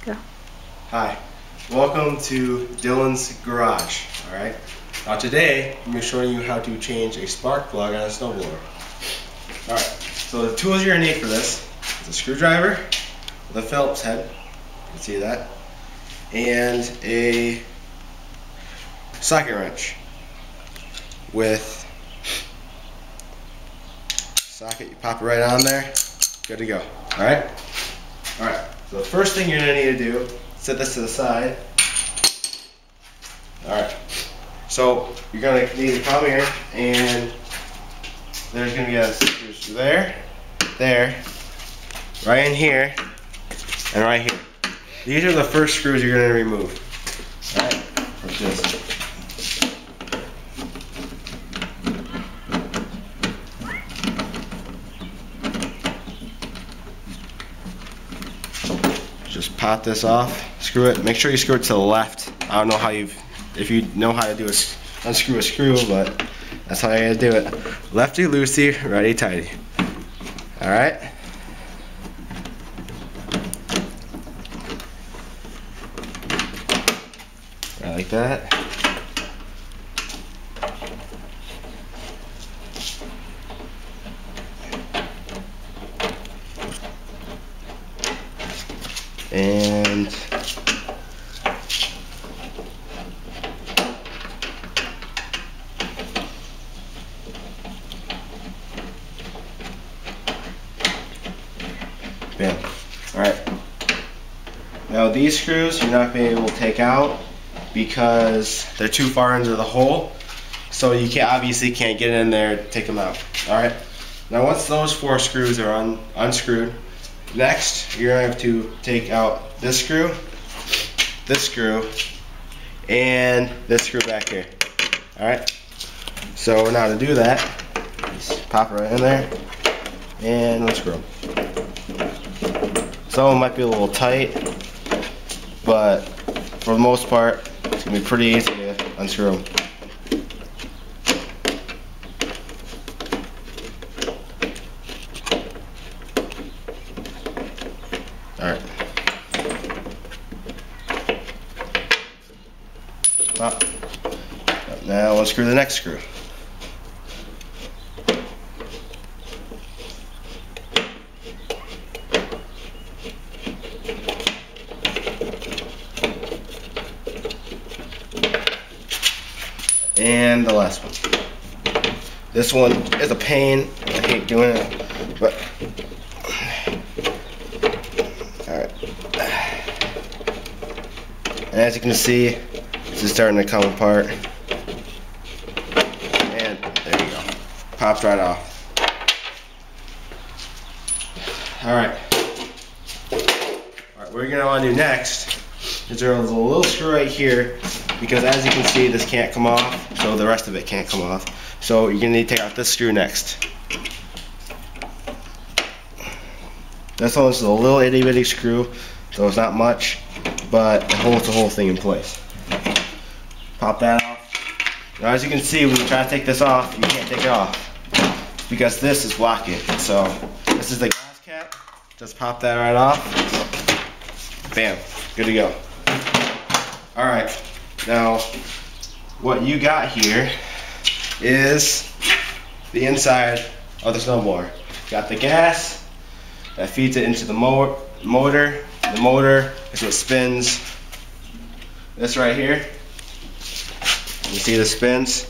Go. Hi, welcome to Dylan's Garage. Alright, now today I'm going to be showing you how to change a spark plug on a snowblower. Alright, so the tools you're going to need for this is a screwdriver with a Phillips head, you can see that, and a socket wrench with socket. You pop it right on there, good to go. Alright, so the first thing you're going to need to do, set this to the side. Alright, so you're going to need to come here, and there's going to be a screw there, right in here, and right here. These are the first screws you're going to remove. Alright, like this. Just pop this off, screw it. Make sure you screw it to the left. I don't know how if you know how to do unscrew a screw, but that's how you gotta do it. Lefty loosey, righty tighty. All right. Right like that. And bam. Alright. Now these screws you're not being able to take out because they're too far into the hole. So you obviously can't get in there to take them out. Alright. Now once those 4 screws are unscrewed, next, you're going to have to take out this screw, and this screw back here. Alright? So now to do that, just pop it right in there, and unscrew. Some of them might be a little tight, but for the most part, it's going to be pretty easy to unscrew them. Alright. Now unscrew the next screw. And the last one. This one is a pain. I hate doing it, but alright. And as you can see, this is starting to come apart. And there you go. Pops right off. Alright. Alright, what you're going to want to do next is there's a little screw right here, because as you can see, this can't come off, so the rest of it can't come off. So you're going to need to take out this screw next. This one is a little itty bitty screw, so it's not much, but it holds the whole thing in place. Pop that off. Now as you can see, when you try to take this off, you can't take it off because this is blocking. So this is the gas cap. Just pop that right off. Bam, good to go. Alright, now what you got here is the inside of the snowblower. Got the gas that feeds it into the motor. The motor is what spins this right here. You see the spins,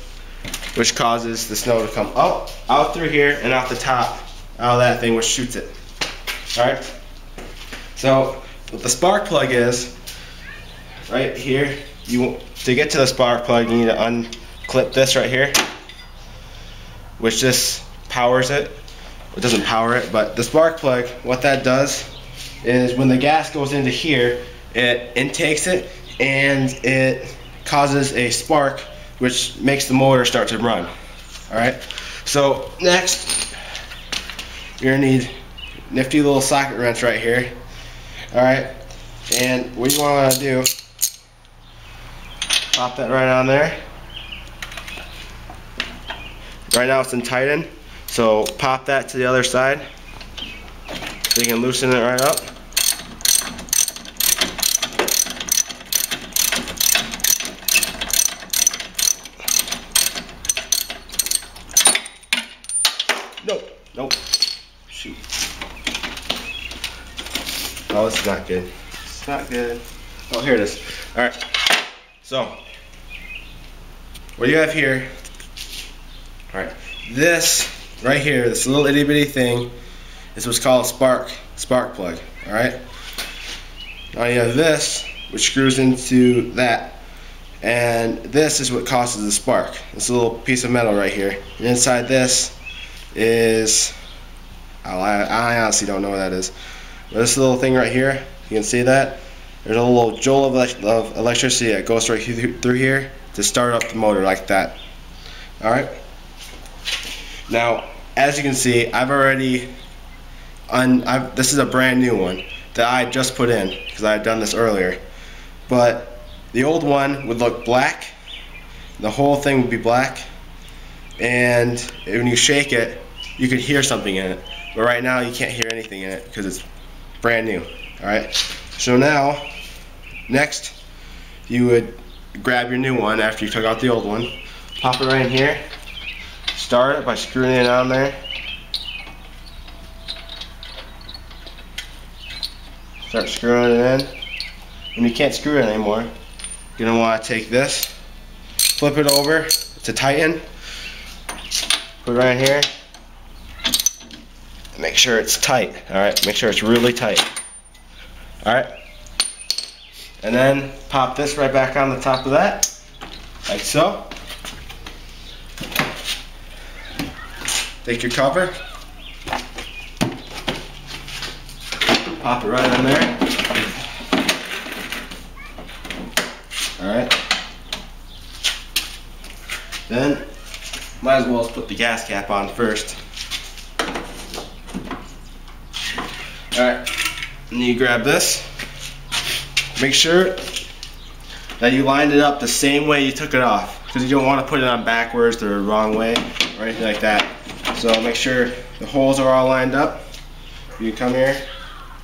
which causes the snow to come up, out through here, and out the top, out of that thing, which shoots it. Alright? So, what the spark plug is, right here, to get to the spark plug, you need to unclip this right here, which just powers it. It doesn't power it, but the spark plug, what that does is when the gas goes into here, it intakes it, and it causes a spark, which makes the motor start to run. Alright, so next you're gonna need a nifty little socket wrench right here. Alright, and what you want to do, pop that right on there. Right now it's in tighten, so pop that to the other side so you can loosen it right up. Nope. Shoot. Oh, this is not good. It's not good. Oh, here it is. Alright. So, what you have here, alright, this right here, this little itty bitty thing, is what's called a spark plug. Alright? Now you have this, which screws into that, and this is what causes the spark. This little piece of metal right here. And inside this is, I honestly don't know what that is. But this little thing right here, you can see that? There's a little jolt of electricity that goes right through here to start up the motor like that. Alright? Now, as you can see, I've already, this is a brand new one that I just put in because I had done this earlier. But the old one would look black, the whole thing would be black, and when you shake it, you could hear something in it. But right now, you can't hear anything in it because it's brand new. Alright? So now, next, you would grab your new one after you took out the old one, pop it right in here, start it by screwing it on there. Start screwing it in. When you can't screw it anymore, you're going to want to take this, flip it over to tighten, put it right in here, and make sure it's tight. Alright, make sure it's really tight. Alright, and then pop this right back on the top of that, like so. Take your cover, pop it right on there. Alright, then might as well put the gas cap on first. Alright, and you grab this. Make sure that you lined it up the same way you took it off, because you don't want to put it on backwards or the wrong way or anything like that. So make sure the holes are all lined up. You come here.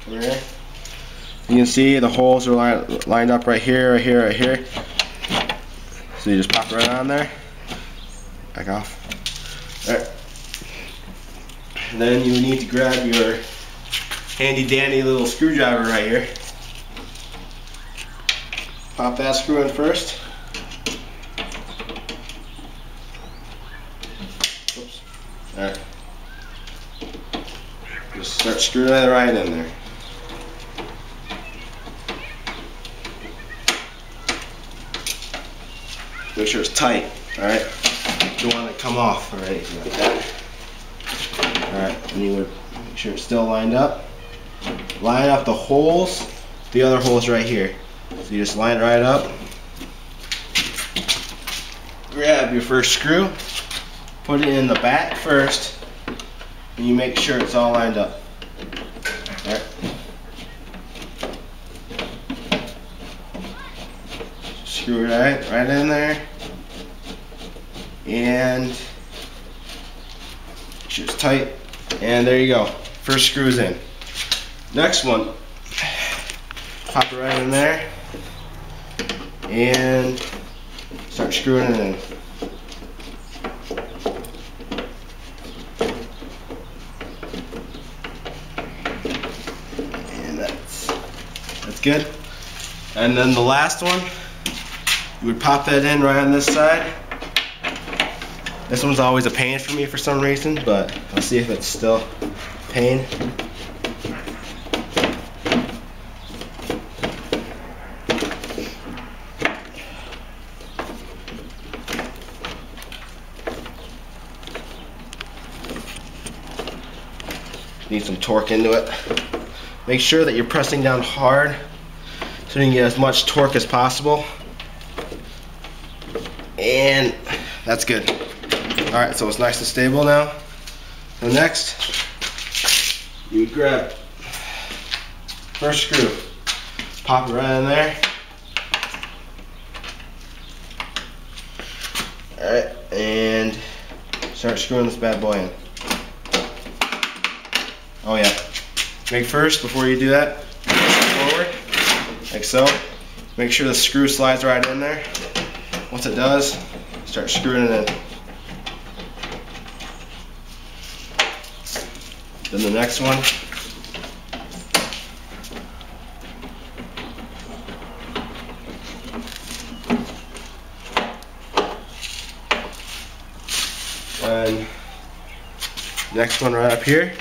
You can see the holes are lined up right here, right here, right here. So you just pop it right on there. Back off. Alright. And then you need to grab your handy dandy little screwdriver right here. Pop that screw in first. Oops. Alright. Just start screwing that right in there. Make sure it's tight, alright? You don't want it to come off or anything like that. Alright, and you would make sure it's still lined up. Line up the holes, the other holes right here. So you just line it right up. Grab your first screw, put it in the back first, and you make sure it's all lined up. Alright. Screw it right in there. And make sure it's tight. And there you go. First screw is in. Next one, pop it right in there and start screwing it in. And that's good. And then the last one, you would pop that in right on this side. This one's always a pain for me for some reason, but I'll see if it's still a pain. Need some torque into it. Make sure that you're pressing down hard so you can get as much torque as possible. And that's good. Alright, so it's nice and stable now. So next, you grab first screw, pop it right in there. Alright, and start screwing this bad boy in. Oh yeah. Make first, before you do that, push it forward, like so. Make sure the screw slides right in there. Once it does, start screwing it in. Then the next one. And next one right up here.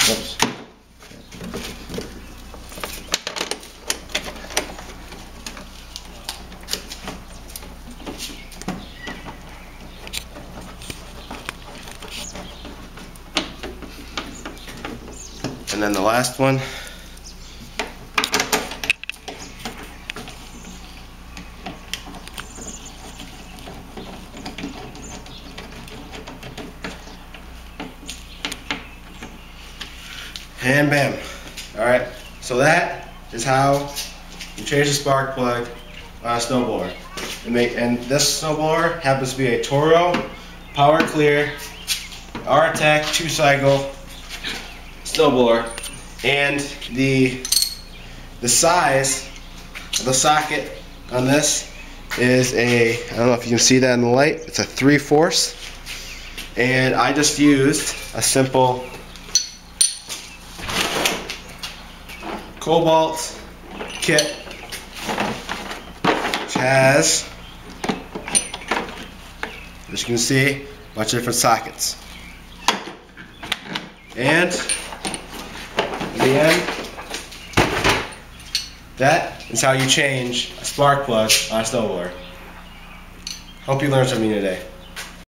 Oops. And then the last one. And bam. Alright, so that is how you change the spark plug on a snowblower. And this snowblower happens to be a Toro Power Clear R-Tech 2-cycle snowblower. And the size of the socket on this is a, I don't know if you can see that in the light, it's a 3/4. And I just used a simple Cobalt kit, which has, as you can see, a bunch of different sockets. And in the end, that is how you change a spark plug on a snowblower. Hope you learned something today.